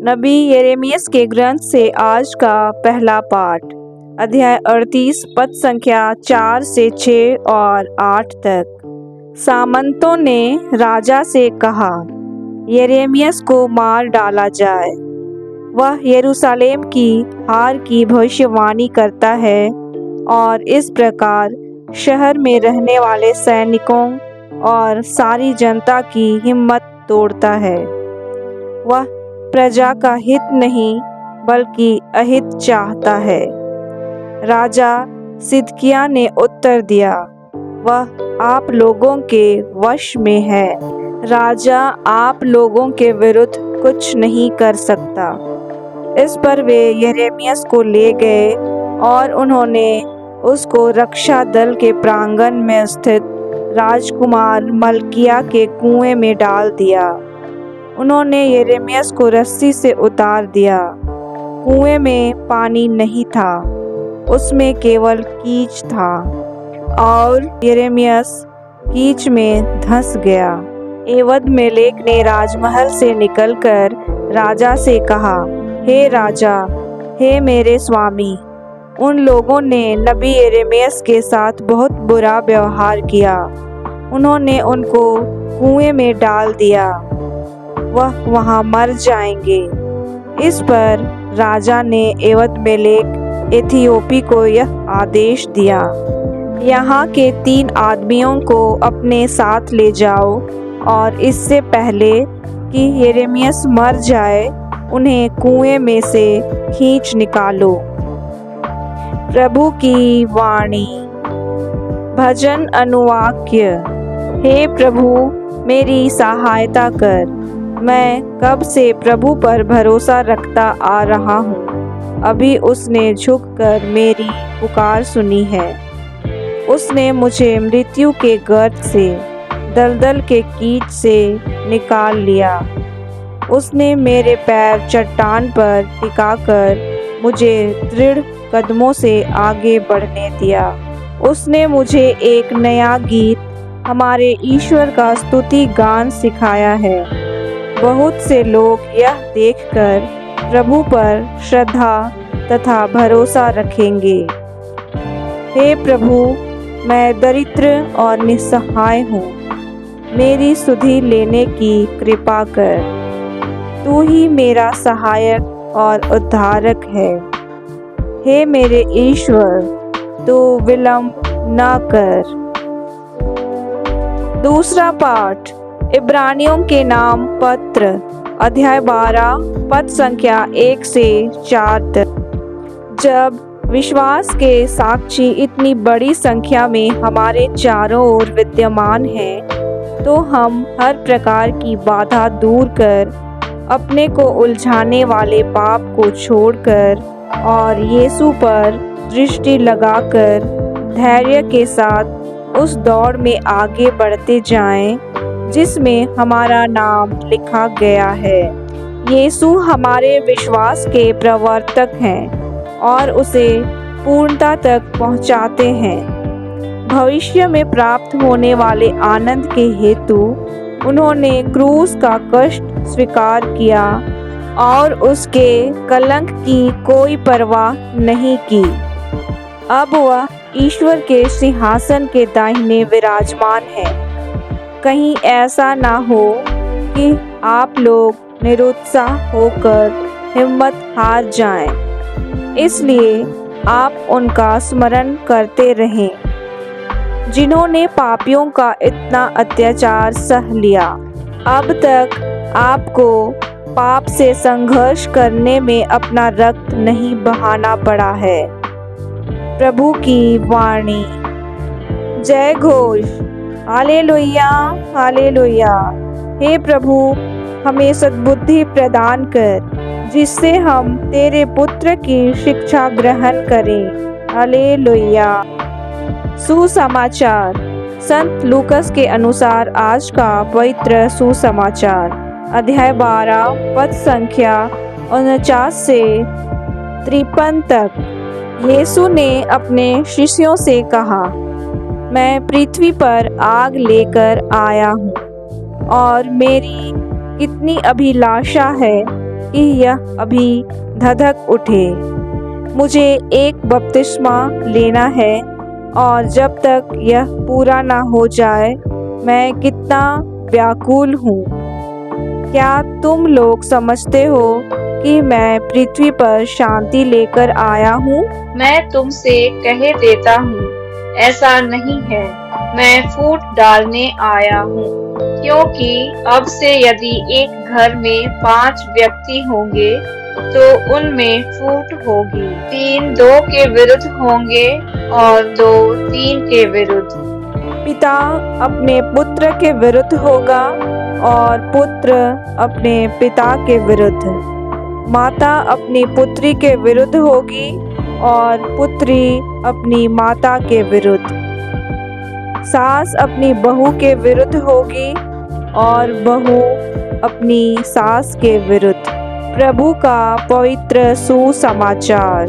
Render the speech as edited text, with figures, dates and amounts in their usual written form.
नबी यिर्मयाह के ग्रंथ से आज का पहला पाठ, अध्याय 38, पद संख्या 4 से 6 और 8 तक। सामंतों ने राजा से कहा, यिर्मयाह को मार डाला जाए। वह यरूशलेम की हार की भविष्यवाणी करता है और इस प्रकार शहर में रहने वाले सैनिकों और सारी जनता की हिम्मत तोड़ता है। वह प्रजा का हित नहीं बल्कि अहित चाहता है। राजा सिदकिय्याह ने उत्तर दिया, वह आप लोगों के वश में है। राजा आप लोगों के विरुद्ध कुछ नहीं कर सकता। इस पर वे यिर्मयाह को ले गए और उन्होंने उसको रक्षा दल के प्रांगण में स्थित राजकुमार मल्किय्याह के कुएं में डाल दिया। उन्होंने यिर्मयाह को रस्सी से उतार दिया। कुएं में पानी नहीं था, उसमें केवल कीच था और यिर्मयाह कीच में धंस गया। एबेद-मेलेक ने राजमहल से निकलकर राजा से कहा, हे राजा, हे मेरे स्वामी, उन लोगों ने नबी यिर्मयाह के साथ बहुत बुरा व्यवहार किया। उन्होंने उनको कुएं में डाल दिया, वह वहां मर जाएंगे। इस पर राजा ने एबेद-मेलेक इथियोपी को यह आदेश दिया, यहाँ के 3 आदमियों को अपने साथ ले जाओ और इससे पहले कि यिर्मयाह मर जाए उन्हें कुएं में से खींच निकालो। प्रभु की वाणी। भजन अनुवाक्य। हे प्रभु, मेरी सहायता कर। मैं कब से प्रभु पर भरोसा रखता आ रहा हूँ। अभी उसने झुककर मेरी पुकार सुनी है। उसने मुझे मृत्यु के गर्त से, दलदल के कीच से निकाल लिया। उसने मेरे पैर चट्टान पर टिकाकर मुझे दृढ़ कदमों से आगे बढ़ने दिया। उसने मुझे एक नया गीत, हमारे ईश्वर का स्तुति गान सिखाया है। बहुत से लोग यह देखकर प्रभु पर श्रद्धा तथा भरोसा रखेंगे। हे प्रभु, मैं दरिद्र और निस्सहाय हूँ, मेरी सुधि लेने की कृपा कर। तू ही मेरा सहायक और उद्धारक है। हे मेरे ईश्वर, तू विलंब न कर। दूसरा पाठ, इब्रानियों के नाम पत्र, अध्याय 12, पद संख्या 1 से 4 तक। जब विश्वास के साक्षी इतनी बड़ी संख्या में हमारे चारों ओर विद्यमान हैं, तो हम हर प्रकार की बाधा दूर कर, अपने को उलझाने वाले पाप को छोड़कर और यीशु पर दृष्टि लगाकर धैर्य के साथ उस दौड़ में आगे बढ़ते जाएं, जिसमें हमारा नाम लिखा गया है। यीशु हमारे विश्वास के प्रवर्तक हैं और उसे पूर्णता तक पहुंचाते हैं। भविष्य में प्राप्त होने वाले आनंद के हेतु उन्होंने क्रूस का कष्ट स्वीकार किया और उसके कलंक की कोई परवाह नहीं की। अब वह ईश्वर के सिंहासन के दाहिने विराजमान है। कहीं ऐसा ना हो कि आप लोग निरुत्साह होकर हिम्मत हार जाएं। इसलिए आप उनका स्मरण करते रहें, जिन्होंने पापियों का इतना अत्याचार सह लिया। अब तक आपको पाप से संघर्ष करने में अपना रक्त नहीं बहाना पड़ा है। प्रभु की वाणी। जय घोष। Hallelujah, hallelujah. हे प्रभु, हमें सद्बुद्धि प्रदान कर, जिससे हम तेरे पुत्र की शिक्षा ग्रहण करें। हालेलुया। सुसमाचार। संत लूकस के अनुसार आज का पवित्र सुसमाचार, अध्याय 12, पद संख्या 49 से 53 तक। यीशु ने अपने शिष्यों से कहा, मैं पृथ्वी पर आग लेकर आया हूँ और मेरी कितनी अभिलाषा है कि यह अभी धधक उठे। मुझे एक बपतिस्मा लेना है और जब तक यह पूरा ना हो जाए मैं कितना व्याकुल हूँ। क्या तुम लोग समझते हो कि मैं पृथ्वी पर शांति लेकर आया हूँ? मैं तुमसे कह देता हूँ, ऐसा नहीं है। मैं फूट डालने आया हूँ, क्योंकि अब से यदि एक घर में 5 व्यक्ति होंगे तो उनमें फूट होगी। 3 2 के विरुद्ध होंगे और 2 3 के विरुद्ध। पिता अपने पुत्र के विरुद्ध होगा और पुत्र अपने पिता के विरुद्ध। माता अपनी पुत्री के विरुद्ध होगी और पुत्री अपनी माता के विरुद्ध। सास अपनी बहू के विरुद्ध होगी और बहू अपनी सास के विरुद्ध। प्रभु का पवित्र सुसमाचार।